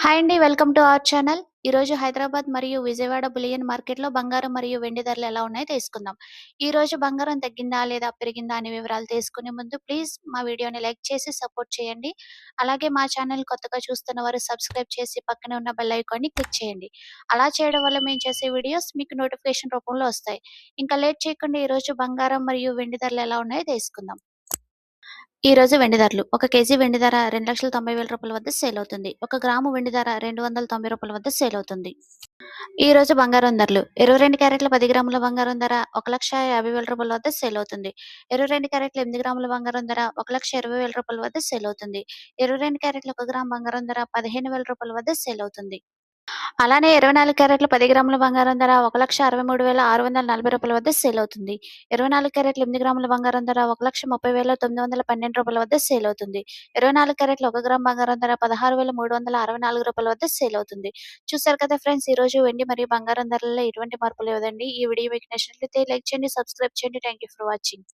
Hi అండి. Welcome to our channel. ఈరోజు హైదరాబాద్ మరియు విజయవాడ బులియన్ మార్కెట్‌లో బంగారం మరియు వెండి ధరలు ఎలా ఉన్నాయో తెలుసుకుందాం. ఈరోజు బంగారం తగ్గిందా లేదా పెరిగిందా అనే వివరాలు తెలుసుకునే ముందు ప్లీజ్ మా వీడియోని లైక్ చేసి సపోర్ట్ చేయండి. అలాగే మా ఛానల్ కొత్తగా చూస్తున్న వారు సబ్స్క్రైబ్ చేసి పక్కనే ఉన్న బెల్ ఐకాన్‌ని క్లిక్ చేయండి. అలా చేయడం వల్ల మేము చేసే వీడియోస్ మీకు నోటిఫికేషన్ రూపంలో వస్తాయి. ఇంకా లేట్ చేయకుండా ఈరోజు బంగారం మరియు వెండి ధరలు ఎలా ఉన్నాయో తెలుసుకుందాం. ఈరోజు వెండి ధరలు. ఒక కేజీ వెండి ధర రూ. 2,90,000 వద్ద సేల్ అవుతుంది. ఒక గ్రాము వెండి ధర రూ. 290 వద్ద సేల్ అవుతుంది. ఈరోజు బంగారం ధరలు. 22 క్యారెట్ల 10 గ్రాముల బంగారం ధర రూ. 1,50,000 వద్ద సేల్ అవుతుంది. 22 క్యారెట్ల 8 గ్రాముల బంగారం ధర రూ. 1,20,000 వద్ద సేల్ అవుతుంది. 22 క్యారెట్ల 1 గ్రాము బంగారం ధర రూ. 15,000 వద్ద సేల్ అవుతుంది. అలానే 24 క్యారెట్ల 10 గ్రాముల బంగారం ధర రూ. 1,63,640 వద్ద సేల్ అవుతుంది. 24 క్యారెట్ల 8 గ్రాముల బంగారం ధర రూ. 1,30,912 వద్ద సేల్ అవుతుంది. 24 క్యారెట్ల 1 గ్రాము బంగారం ధర రూ. 16,364 వద్ద సేల్ అవుతుంది. చూసారు కదా ఫ్రెండ్స్, ఈరోజు వెండి మరియు బంగారం ధరలలో ఎటువంటి మార్పు లేదండి. ఈ వీడియో మీకు నచ్చినట్లయితే లైక్ చేయండి, సబ్స్క్రైబ్ చేయండి. Thank you for watching.